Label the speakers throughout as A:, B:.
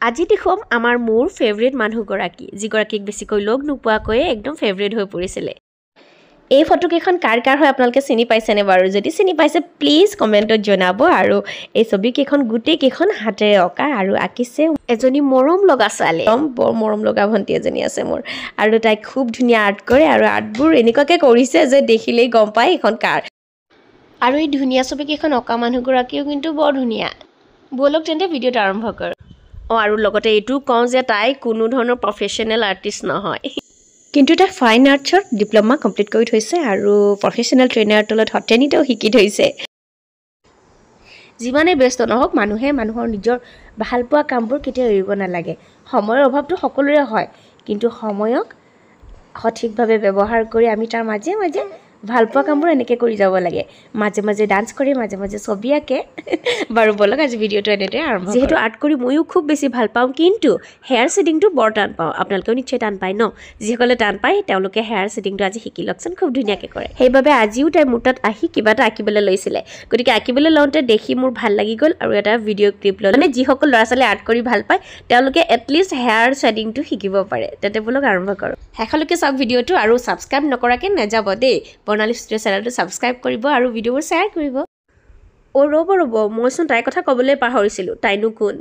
A: আজি দেখুৱাম আমাৰ মোৰ ফেভৰেট মানুহগৰাকী যিগৰাকীক বেছিকৈ লগ নোপোৱাকৈ একদম ফেভৰেট হৈ পৰিছিলে এই ফটোকেইখন কাৰ কাৰ হয় আপোনালোকে চিনি পাইছেনে বাৰু যদি চিনি পাইছে প্লিজ কমেণ্টত জনাব আৰু এই ছবিকেইখন গোটেইকেইখন হাতেৰে অঁকা আৰু আঁকিছে এজনী মৰম লগা ছোৱালী বৰ মৰম লগা ভণ্টি এজনী আছে মোৰ আৰু তাই খুব ধুনীয়া আৰ্ট কৰে আৰু আৰ্টবোৰ এনেকুৱাকৈ কৰিছে যে দেখিলেই গম পায় এইখন কাৰ আৰু এই ধুনীয়া ছবিকেইখন অঁকা মানুহগৰাকীও কিন্তু বৰ ধুনীয়া ব'লক তেন্তে ভিডিঅ'টো আৰম্ভ কৰোঁ আৰু লগতে এইটোও কওঁ যে তাই কোনো ধৰণৰ প্ৰফেশ্যনেল আৰ্টিষ্ট নহয় কিন্তু তাই ফাইন আৰ্টছত ডিপ্ল'মা কমপ্লিট কৰি থৈছে আৰু প্ৰফেশ্যনেল ট্ৰেইনাৰৰ তলত হটেনিতেও শিকি থৈছে যিমানেই ব্যস্ত নহওক মানুহে মানুহৰ নিজৰ ভালপোৱা কামবোৰ কেতিয়াও এৰিব নালাগে সময়ৰ অভাৱটো সকলোৰে হয় কিন্তু সময়ক সঠিকভাৱে ব্যৱহাৰ কৰি আমি তাৰ মাজে মাজে ভালপোৱা কামবোৰ এনেকৈ কৰি যাব লাগে মাজে মাজে ডান্স কৰি মাজে মাজে ছবি আঁকে বাৰু বলক আজি ভিডিঅ'টো এনেদৰে আৰম্ভ যিহেতু আৰ্ট কৰি ময়ো খুব বেছি ভাল পাওঁ কিন্তু হেয়াৰ ছেটিংটো বৰ টান পাওঁ আপোনালোকেও নিশ্চয় টান পায় ন যিসকলে টান পায় তেওঁলোকে হেয়াৰ ছেটিংটো আজি শিকি লওকচোন খুব ধুনীয়াকৈ কৰে সেইবাবে আজিও তাই মোৰ তাত আহি কিবা এটা আঁকিবলৈ লৈছিলে গতিকে আঁকিবলৈ লওঁতে দেখি মোৰ ভাল লাগি গ'ল আৰু এটা ভিডিঅ' ক্লিপ ল'লে মানে যিসকল ল'ৰা ছোৱালী আৰ্ট কৰি ভাল পায় তেওঁলোকে এটলিষ্ট হেয়াৰ ছেটিংটো শিকিব পাৰে তেন্তে বলক আৰম্ভ কৰোঁ শেষলৈকে চাওক ভিডিঅ'টো আৰু ছাবস্ক্ৰাইব নকৰাকৈ নাযাব দেই বৰ্ণালী ষ্টুডিঅ' চেনেলটো ছাবস্ক্ৰাইব কৰিব আৰু ভিডিঅ'বোৰ শ্বেয়াৰ কৰিব ৰ'ব মইচোন তাইৰ কথা ক'বলৈ পাহৰিছিলোঁ তাইনো কোন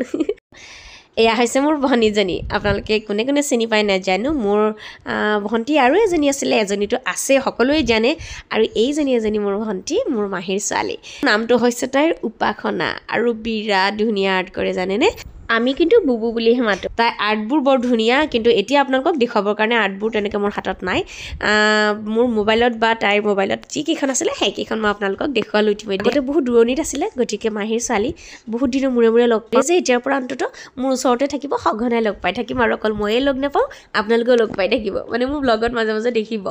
A: এয়া হৈছে মোৰ ভনীজনী আপোনালোকে কোনে কোনে চিনি পাই নাজানো মোৰ ভণ্টি আৰু এজনী আছিলে এজনীটো আছে সকলোৱে জানে আৰু এজনী মোৰ ভণ্টি মোৰ মাহীৰ ছোৱালী নামটো হৈছে তাইৰ উপাসনা আৰু বিৰাট ধুনীয়া আৰ্ট কৰে জানেনে আমি কিন্তু বুবু বুলিহে মাতোঁ তাই আৰ্টবোৰ বৰ ধুনীয়া কিন্তু এতিয়া আপোনালোকক দেখুৱাবৰ কাৰণে আৰ্টবোৰ তেনেকৈ মোৰ হাতত নাই মোৰ মোবাইলত বা তাইৰ মোবাইলত যিকেইখন আছিলে সেইকেইখন মই আপোনালোকক দেখুৱালোঁ ইতিমধ্যে আগতে বহুত দূৰণিত আছিলে গতিকে মাহীৰ ছোৱালী বহুত দিনৰ মূৰে মূৰে লগ পাই যে এতিয়াৰ পৰা অন্ততঃ মোৰ ওচৰতে থাকিব সঘনাই লগ পাই থাকিম আৰু অকল ময়ে লগ নাপাওঁ আপোনালোকেও লগ পাই থাকিব মানে মোৰ ব্লগত মাজে মাজে দেখিব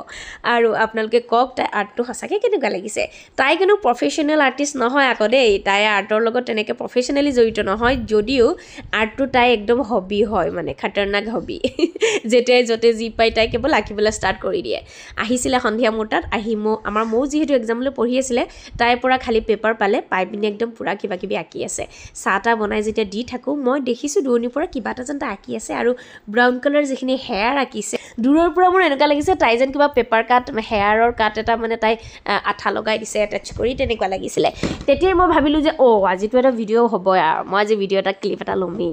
A: আৰু আপোনালোকে কওক তাই আৰ্টটো সঁচাকৈ কেনেকুৱা লাগিছে তাই কিন্তু প্ৰফেশ্যনেল আৰ্টিষ্ট নহয় আকৌ দেই তাই আৰ্টৰ লগত তেনেকৈ প্ৰফেশ্যনেলি জড়িত নহয় যদিও আৰ্টটো তাই একদম হবি হয় মানে খাতাৰনাক হবি যেতিয়াই য'তে যি পাই তাই কেৱল আঁকিবলৈ ষ্টাৰ্ট কৰি দিয়ে আহিছিলে সন্ধিয়া মোৰ তাত আহি আমাৰ মৌ যিহেতু এক্সামলৈ পঢ়ি আছিলে তাইৰ পৰা খালী পেপাৰ পালে পাই পিনি একদম পূৰা কিবা কিবি আঁকি আছে চাহ তাহ বনাই যেতিয়া দি থাকোঁ মই দেখিছোঁ দূৰণিৰ পৰা কিবা এটা যেন তাই আঁকি আছে আৰু ব্ৰাউন কালাৰ যিখিনি হেয়াৰ আঁকিছে দূৰৰ পৰা মোৰ এনেকুৱা লাগিছে তাই যেন কিবা পেপাৰ কাট হেয়াৰৰ কাট এটা মানে তাই আঠা লগাই দিছে এটাচ কৰি তেনেকুৱা লাগিছিলে তেতিয়াই মই ভাবিলোঁ যে আজিতো এটা ভিডিঅ' হ'ব আৰু মই আজি ভিডিঅ' এটা ক্লিপ এটা ল'মেই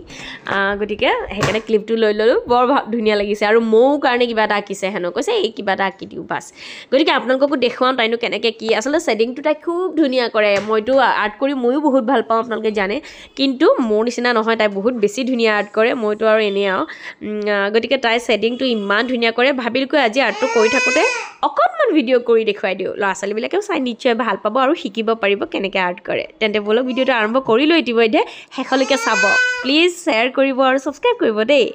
A: গতিকে সেইকাৰণে ক্লিপটো লৈ ল'লোঁ বৰ ধুনীয়া লাগিছে আৰু মৌ কাৰণে কিবা এটা আঁকিছে হেনো কৈছে এই কিবা এটা আঁকি দিওঁ বাছ গতিকে আপোনালোককো দেখুৱাওঁ তাইনো কেনেকৈ কি আচলতে ছেডিংটো তাই খুব ধুনীয়া কৰে মইতো আৰ্ট কৰি ময়ো বহুত ভাল পাওঁ আপোনালোকে জানে কিন্তু মোৰ নিচিনা নহয় তাই বহুত বেছি ধুনীয়া আৰ্ট কৰে মইতো আৰু এনেই আৰু গতিকে তাই ছেডিংটো ইমান ধুনীয়া কৰে ভাবিলকৈ আজি আৰ্টটো কৰি থাকোঁতে অকণমান ভিডিঅ' কৰি দেখুৱাই দিওঁ ল'ৰা ছোৱালীবিলাকেও চাই নিশ্চয় ভাল পাব আৰু শিকিব পাৰিব কেনেকৈ আৰ্ট কৰে তেন্তে বলক ভিডিঅ'টো আৰম্ভ কৰিলোঁ ইতিমধ্যে শেষলৈকে চাব প্লিজ শ্বেয়াৰ কৰিব আৰু ছাবস্ক্ৰাইব কৰিব দেই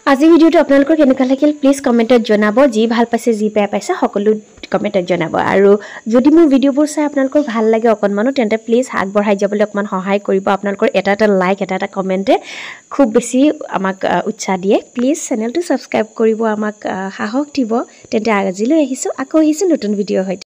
A: আজি ভিডিঅ'টো আপোনালোকৰ কেনেকুৱা লাগিল প্লিজ কমেণ্টত জনাব যি ভাল পাইছে যি বেয়া পাইছে সকলো কমেণ্টত জনাব আৰু যদি মোৰ ভিডিঅ'বোৰ চাই আপোনালোকৰ ভাল লাগে অকণমানো তেন্তে প্লিজ আগবঢ়াই যাবলৈ অকণমান সহায় কৰিব আপোনালোকৰ এটা লাইক এটা কমেণ্টে খুব বেছি আমাক উৎসাহ দিয়ে প্লিজ চেনেলটো ছাবস্ক্ৰাইব কৰিব আমাক সাহস দিব তেন্তে আজিলৈ আহিছোঁ আকৌ আহিছোঁ নতুন ভিডিঅ' সৈতে